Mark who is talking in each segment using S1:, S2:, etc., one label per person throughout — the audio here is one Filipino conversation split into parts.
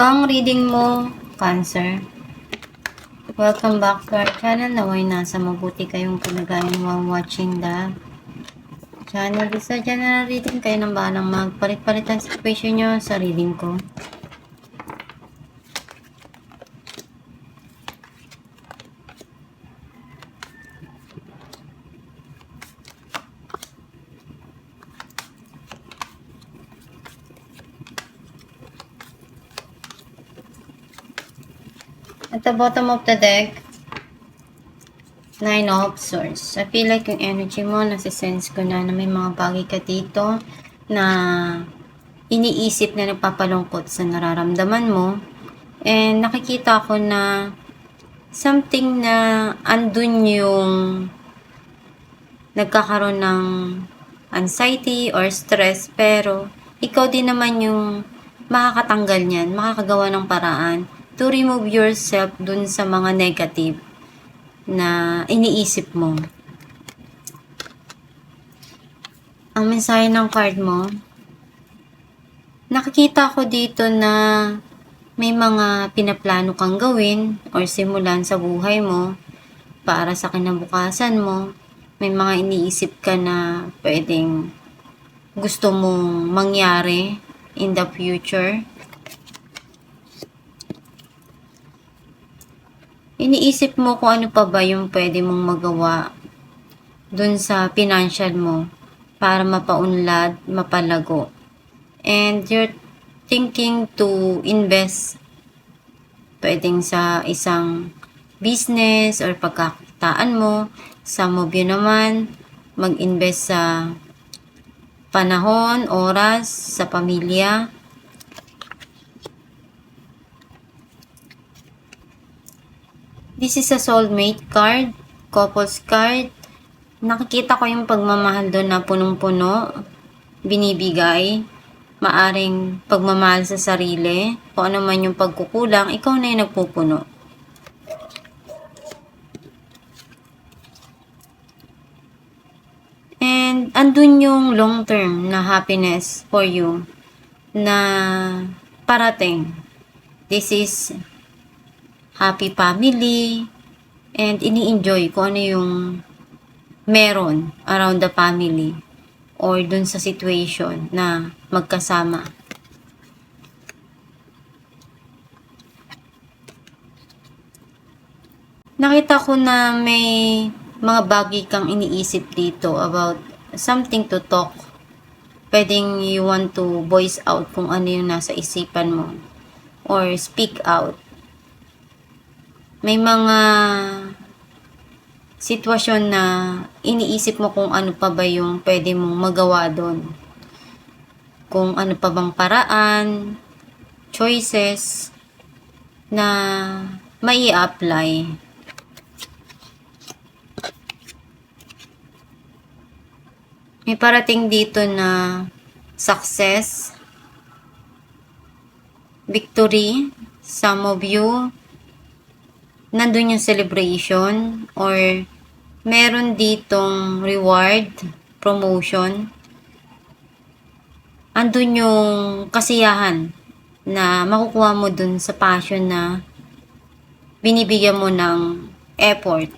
S1: Ang reading mo, Cancer. Welcome back to our channel. Naway nasa mabuti kayong kalagayan while watching the channel. Sa general reading, kayo nang bahalang magpalit-palit ang situation nyo sa reading ko. At the bottom of the deck, Nine of Swords. I feel like yung energy mo, nasisense ko na may mga bagay ka dito na iniisip na nagpapalungkot sa nararamdaman mo. And nakikita ko na something na andun yung nagkakaroon ng anxiety or stress, pero ikaw din naman yung makakatanggal niyan, makakagawa ng paraan to remove yourself dun sa mga negative na iniisip mo. Ang mensahe ng card mo, nakikita ko dito na may mga pinaplano kang gawin or simulan sa buhay mo para sa kinabukasan mo. May mga iniisip ka na pwedeng gusto mong mangyari in the future. Iniisip mo kung ano pa ba yung pwede mong magawa dun sa financial mo para mapaunlad, mapalago. And you're thinking to invest pwedeng sa isang business or pagkakitaan mo. Some of you naman, mag-invest sa panahon, oras, sa pamilya. This is a soulmate card, couples card. Nakikita ko yung pagmamahal doon na punong-puno, binibigay. Maaring pagmamahal sa sarili, kung ano man yung pagkukulang, ikaw na yung nagpupuno. And andun yung long-term na happiness for you na parating. This is happy family, and ini-enjoy kung ano yung meron around the family or dun sa situation na magkasama. Nakita ko na may mga bagay kang iniisip dito about something to talk. Pwedeng you want to voice out kung ano yung nasa isipan mo or speak out. May mga sitwasyon na iniisip mo kung ano pa ba yung pwede mong magawa doon. Kung ano pa bang paraan, choices na mai apply. May parating dito na success, victory, some of you, nandun yung celebration or meron ditong reward, promotion. Andun yung kasiyahan na makukuha mo dun sa passion na binibigyan mo ng effort.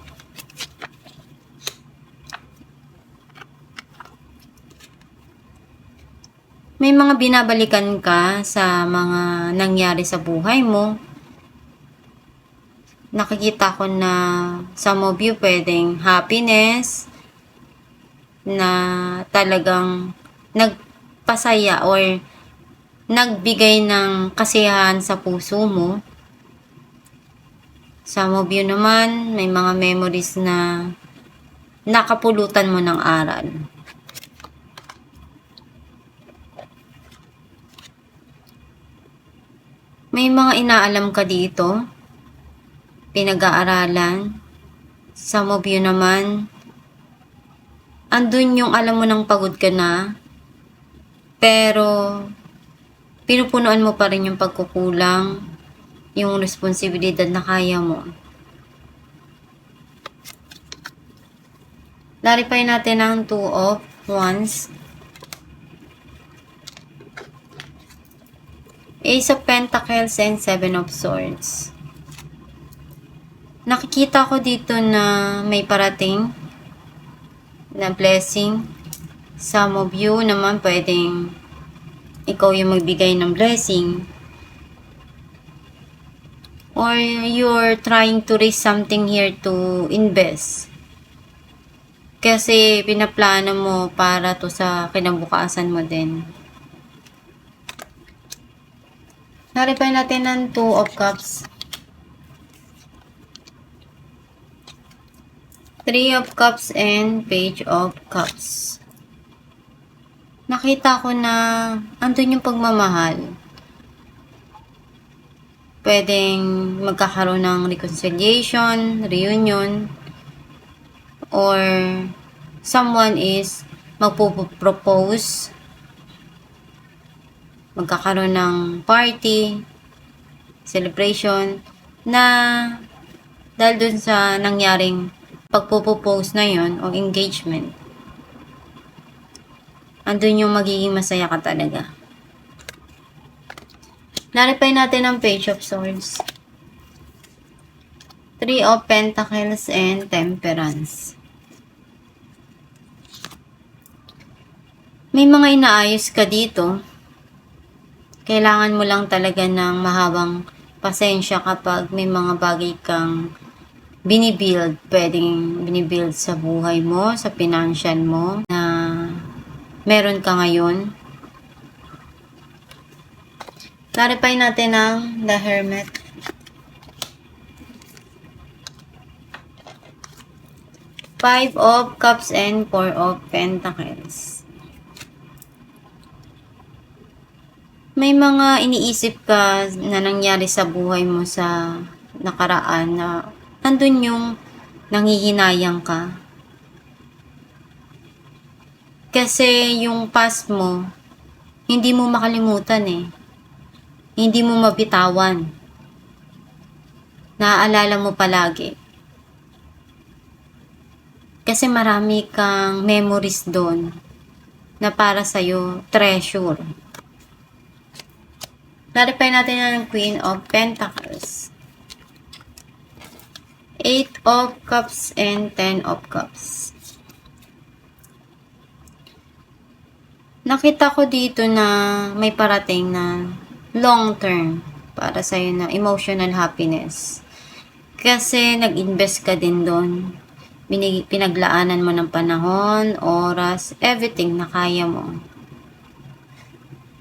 S1: May mga binabalikan ka sa mga nangyari sa buhay mo. Nakikita ko na some of you pwedeng happiness na talagang nagpasaya or nagbigay ng kasiyahan sa puso mo. Some of you naman may mga memories na nakapulutan mo ng aral. May mga inaalam ka dito, pinag-aaralan. Some of you naman, andun yung alam mo nang pagod ka na, pero pinupunuan mo pa rin yung pagkukulang, yung responsibilidad na kaya mo. Clarify natin ang Two of Wands. Ace of Pentacles and Seven of Swords. Nakikita ko dito na may parating na blessing. Some of you naman pwedeng ikaw yung magbigay ng blessing. Or you're trying to raise something here to invest. Kasi pinaplano mo para to sa kinabukasan mo din. Narepay natin ng Two of Cups. Three of Cups and Page of Cups. Nakita ko na andun yung pagmamahal. Pwedeng magkakaroon ng reconciliation, reunion, or someone is magpo-propose, magkakaroon ng party, celebration, na dahil dun sa nangyaring pagpo-propose na yon o engagement, andun yung magiging masaya ka talaga. Narepay natin ang Page of Swords. Three of Pentacles and Temperance. May mga inaayos ka dito. Kailangan mo lang talaga ng mahabang pasensya kapag may mga bagay kang binibuild. Pwedeng binibuild sa buhay mo, sa financial mo, na meron ka ngayon. Clarify natin ang The Hermit. Five of Cups and Four of Pentacles. May mga iniisip ka na nangyari sa buhay mo sa nakaraan na andun yung nanghihinayang ka. Kasi yung past mo, hindi mo makalimutan eh. Hindi mo mabitawan. Naaalala mo palagi. Kasi marami kang memories doon na para sa'yo treasure. Clarify natin ang Queen of Pentacles. Eight of Cups and Ten of Cups. Nakita ko dito na may parating na long term para sa'yo na emotional happiness. Kasi nag-invest ka din doon. Pinaglaanan mo ng panahon, oras, everything na kaya mo.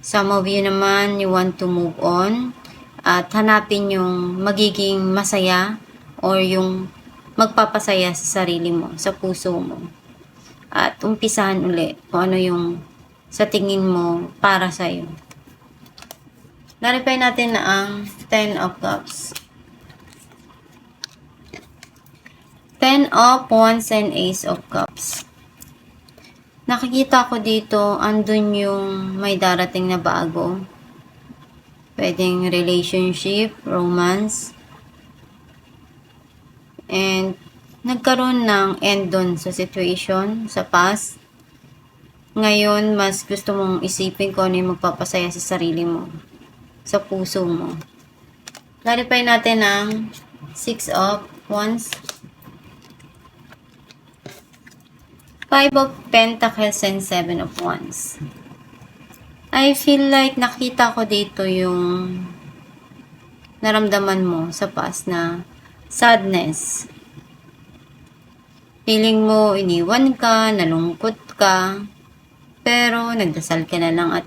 S1: Some of you naman, you want to move on at hanapin yung magiging masaya or yung magpapasaya sa sarili mo, sa puso mo. At umpisahan uli kung ano yung sa tingin mo para sa'yo. Clarify natin na ang Ten of Cups. Ten of Wands and Ace of Cups. Nakikita ko dito, andun yung may darating na bago. Pwedeng relationship, romance. And nagkaroon ng end dun sa situation, sa past. Ngayon, mas gusto mong isipin kung ano yung magpapasaya sa sarili mo, sa puso mo. Clarify natin ang Six of Wands. Five of Pentacles and Seven of Wands. I feel like nakita ko dito yung naramdaman mo sa past na sadness. Feeling mo iniwan ka, nalungkot ka, pero nagdasal ka na lang at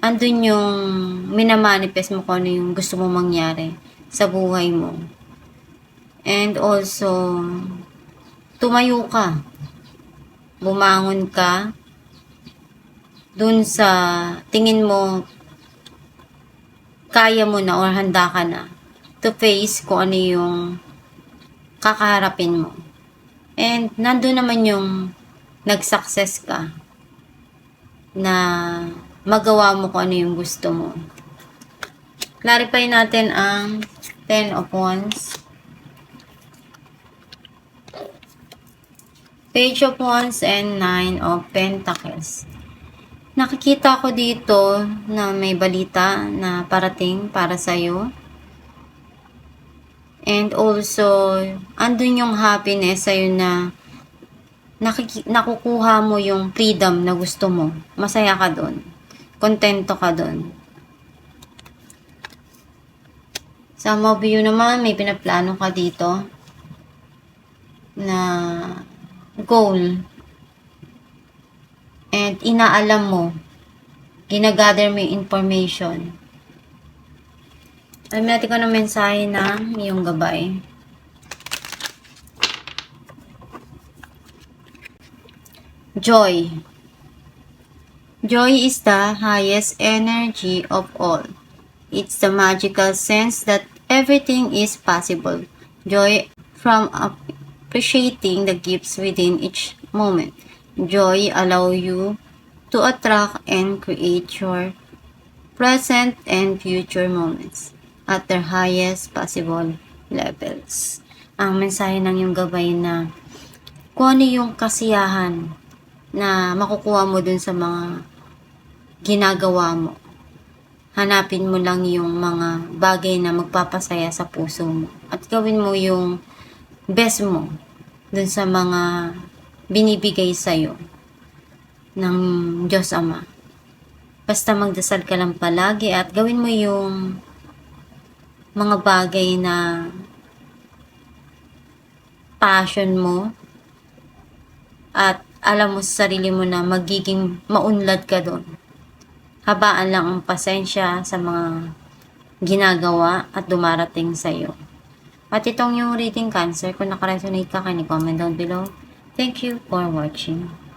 S1: andun yung minamanifest mo kung ano yung gusto mo mangyari sa buhay mo. And also, tumayo ka. Bumangon ka dun sa tingin mo kaya mo na or handa ka na to face kung ano yung kakaharapin mo. And nandun naman yung nag-success ka na magawa mo kung ano yung gusto mo. Clarify natin ang Ten of Wands. Page of Wands and Nine of Pentacles. Nakikita ko dito na may balita na parating para sa'yo. And also, andun yung happiness sa'yo na nakukuha mo yung freedom na gusto mo. Masaya ka dun. Kontento ka dun. Sa Some of you naman, may pinaplano ka dito na goal. And inaalam mo, ginagather mo yung information. Alam natin ko ng mensahe ng iyong gabay. Joy. Joy is the highest energy of all. It's the magical sense that everything is possible. Joy from appreciating the gifts within each moment. Joy allow you to attract and create your present and future moments at their highest possible levels. Ang mensahe ng iyong gabay na kung ano yung kasiyahan na makukuha mo dun sa mga ginagawa mo. Hanapin mo lang yung mga bagay na magpapasaya sa puso mo. At gawin mo yung best mo dun sa mga binibigay sa'yo ng Diyos Ama. Basta magdasal ka lang palagi at gawin mo yung mga bagay na passion mo at alam mo sa sarili mo na magiging maunlad ka doon. Habaan lang ang pasensya sa mga ginagawa at dumarating sa iyo. At itong yung reading Cancer, kung nakaresonate ka, comment down below. Thank you for watching.